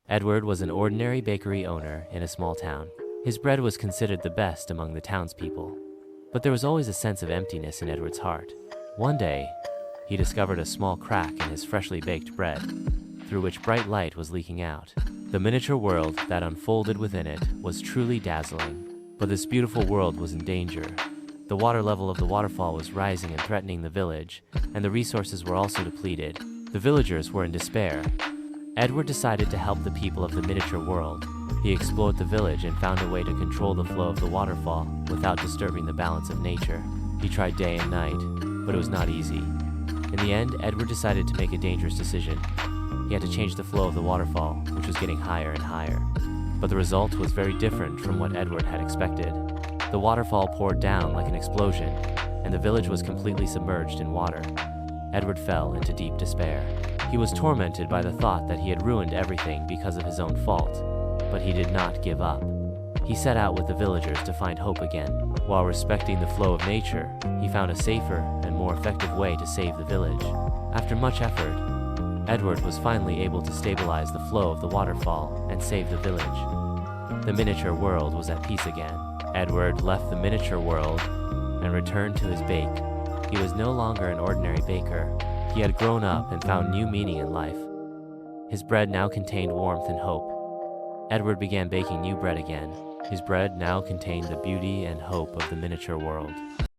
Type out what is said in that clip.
Edward was an ordinary bakery owner in a small town. His bread was considered the best among the townspeople. But there was always a sense of emptiness in Edward's heart. One day, he discovered a small crack in his freshly baked bread, through which bright light was leaking out. The miniature world that unfolded within it was truly dazzling. But this beautiful world was in danger. The water level of the waterfall was rising and threatening the village, and the resources were also depleted. The villagers were in despair. Edward decided to help the people of the miniature world. He explored the village and found a way to control the flow of the waterfall without disturbing the balance of nature. He tried day and night, but it was not easy. In the end, Edward decided to make a dangerous decision. He had to change the flow of the waterfall, which was getting higher and higher. But the result was very different from what Edward had expected. The waterfall poured down like an explosion, and the village was completely submerged in water. Edward fell into deep despair. He was tormented by the thought that he had ruined everything because of his own fault, but he did not give up. He set out with the villagers to find hope again. While respecting the flow of nature, he found a safer and more effective way to save the village. After much effort, Edward was finally able to stabilize the flow of the waterfall and save the village. The miniature world was at peace again. Edward left the miniature world and returned to his bake. He was no longer an ordinary baker. He had grown up and found new meaning in life. His bread now contained warmth and hope. Edward began baking new bread again. His bread now contained the beauty and hope of the miniature world.